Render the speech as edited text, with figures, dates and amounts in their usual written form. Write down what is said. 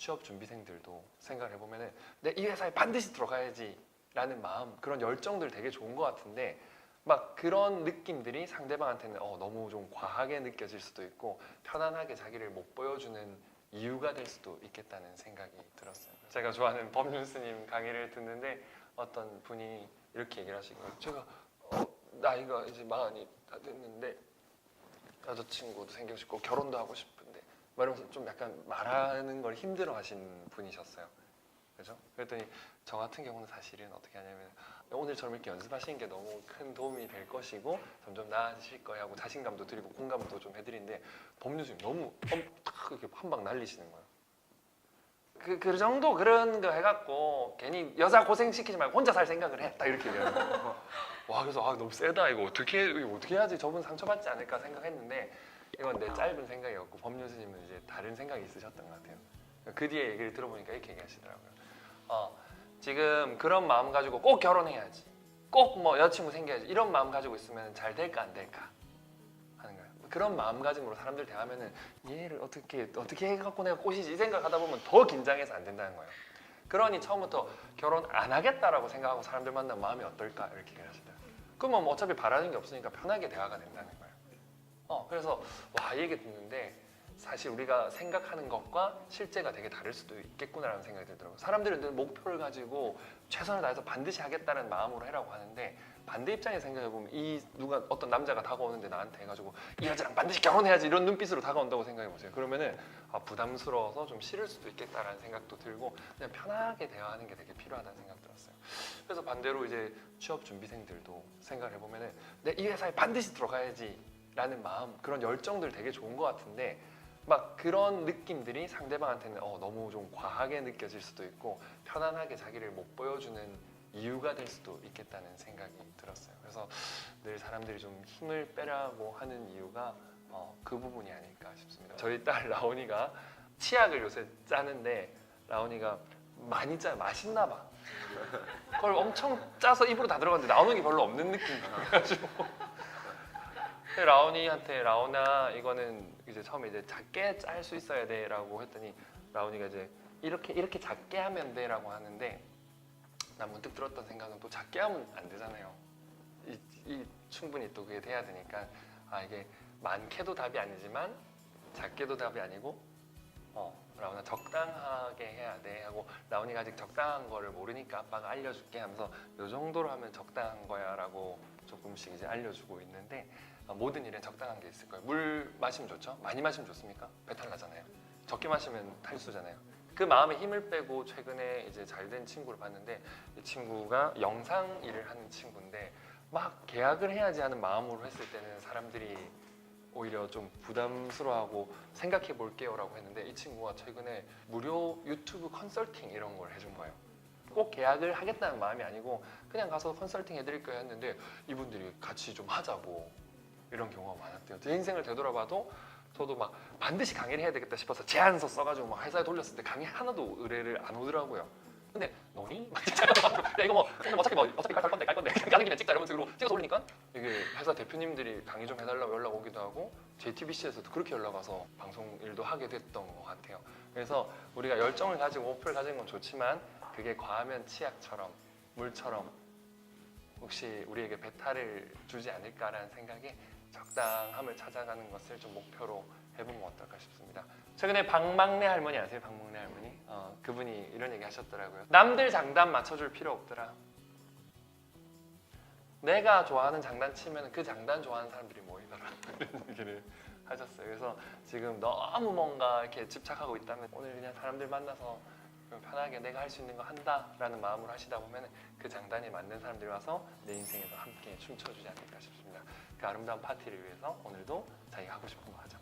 취업 준비생들도 생각을 해보면은 내 이 회사에 반드시 들어가야지 라는 마음, 그런 열정들 되게 좋은 것 같은데 막 그런 느낌들이 상대방한테는 너무 좀 과하게 느껴질 수도 있고 편안하게 자기를 못 보여주는 이유가 될 수도 있겠다는 생각이 들었어요. 제가 좋아하는 법륜스님 강의를 듣는데 어떤 분이 이렇게 얘기를 하시고요. 제가 나이가 이제 40이 다 됐는데 여자친구도 생기고 싶고 결혼도 하고 싶은데 말하면서 좀 약간 말하는 걸 힘들어 하신 분이셨어요. 그죠? 그랬더니 저 같은 경우는 사실은 어떻게 하냐면 오늘처럼 이렇게 연습하시는 게 너무 큰 도움이 될 것이고 점점 나아지실 거야 하고 자신감도 드리고 공감도 좀 해드리는데 법률스님 너무 이렇게 한 방 날리시는 거예요. 그 정도 그런 거 해갖고 괜히 여자 고생시키지 말고 혼자 살 생각을 해. 딱 이렇게 얘기하는 거예요. 와, 그래서 너무 세다. 이거 어떻게 해야지 저분 상처받지 않을까 생각했는데 이건 내 짧은 생각이었고 법률스님은 이제 다른 생각이 있으셨던 것 같아요. 그 뒤에 얘기를 들어보니까 이렇게 얘기하시더라고요. 지금 그런 마음 가지고 꼭 결혼해야지, 꼭 뭐 여자친구 생겨야지 이런 마음 가지고 있으면 잘 될까 안 될까 하는 거예요. 그런 마음가짐으로 사람들 대하면은 얘를 어떻게 해갖고 내가 꼬시지 이 생각하다 보면 더 긴장해서 안 된다는 거예요. 그러니 처음부터 결혼 안 하겠다라고 생각하고 사람들 만나면 마음이 어떨까 이렇게 얘기를 하시더라고요. 그러면 뭐 어차피 바라는 게 없으니까 편하게 대화가 된다는 거예요. 그래서 이 얘기 듣는데 사실 우리가 생각하는 것과 실제가 되게 다를 수도 있겠구나라는 생각이 들더라고요. 사람들은 늘 목표를 가지고 최선을 다해서 반드시 하겠다는 마음으로 해라고 하는데 반대 입장에서 생각해보면 어떤 남자가 다가오는데 나한테 해가지고 이 여자랑 반드시 결혼해야지 이런 눈빛으로 다가온다고 생각해보세요. 그러면은 부담스러워서 좀 싫을 수도 있겠다라는 생각도 들고 그냥 편하게 대화하는 게 되게 필요하다는 생각 들었어요. 그래서 반대로 이제 취업 준비생들도 생각을 해보면은 내 이 회사에 반드시 들어가야지 라는 마음, 그런 열정들 되게 좋은 것 같은데 막 그런 느낌들이 상대방한테는 너무 좀 과하게 느껴질 수도 있고 편안하게 자기를 못 보여주는 이유가 될 수도 있겠다는 생각이 들었어요. 그래서 늘 사람들이 좀 힘을 빼라고 하는 이유가 그 부분이 아닐까 싶습니다. 저희 딸 라온이가 치약을 요새 짜는데 라온이가 많이 짜요. 맛있나 봐. 그걸 엄청 짜서 입으로 다 들어갔는데 나오는 게 별로 없는 느낌이 나가지고 라온이한테 라온아 이거는 이제 처음에 이제 작게 짤 수 있어야 돼라고 했더니 라온이가 이제 이렇게 작게 하면 돼라고 하는데 난 문득 들었던 생각은 또 작게 하면 안 되잖아요. 충분히 또 그게 돼야 되니까 이게 많게도 답이 아니지만 작게도 답이 아니고 라온아 적당하게 해야 돼 하고 라온이가 아직 적당한 거를 모르니까 아빠가 알려줄게 하면서 요 정도로 하면 적당한 거야 라고 조금씩 이제 알려주고 있는데 모든 일엔 적당한 게 있을 거예요. 물 마시면 좋죠? 많이 마시면 좋습니까? 배탈 나잖아요. 적게 마시면 탈수잖아요. 그 마음에 힘을 빼고 최근에 이제 잘된 친구를 봤는데 이 친구가 영상 일을 하는 친구인데 막 계약을 해야지 하는 마음으로 했을 때는 사람들이 오히려 좀 부담스러워하고 생각해 볼게요 라고 했는데 이 친구가 최근에 무료 유튜브 컨설팅 이런 걸 해준 거예요. 꼭 계약을 하겠다는 마음이 아니고 그냥 가서 컨설팅 해드릴 거예요 했는데 이분들이 같이 좀 하자고 이런 경우가 많았대요. 제 인생을 되돌아봐도 저도 막 반드시 강의를 해야 되겠다 싶어서 제안서 써가지고 막 회사에 돌렸을 때 강의 하나도 의뢰를 안 오더라고요. 근데 너니? 야 이거 어차피 깔 건데 까는 김에 찍자 이러면서 식으로 찍어서 올리니까 이게 회사 대표님들이 강의 좀 해달라고 연락 오기도 하고 JTBC에서도 그렇게 연락 와서 방송 일도 하게 됐던 것 같아요. 그래서 우리가 열정을 가지고 목표를 가지는 건 좋지만 그게 과하면 치약처럼 물처럼 혹시 우리에게 배탈을 주지 않을까라는 생각에 적당함을 찾아가는 것을 좀 목표로 해보면 어떨까 싶습니다. 최근에 박막내 할머니 아세요? 박막내 할머니? 그분이 이런 얘기 하셨더라고요. 남들 장단 맞춰줄 필요 없더라. 내가 좋아하는 장단 치면 그 장단 좋아하는 사람들이 모이더라. 이런 얘기를 하셨어요. 그래서 지금 너무 뭔가 이렇게 집착하고 있다면 오늘 그냥 사람들 만나서 편하게 내가 할 수 있는 거 한다라는 마음으로 하시다 보면 그 장단에 맞는 사람들이 와서 내 인생에서 함께 춤춰주지 않을까 싶습니다. 그 아름다운 파티를 위해서 오늘도 자기가 하고 싶은 거 하자.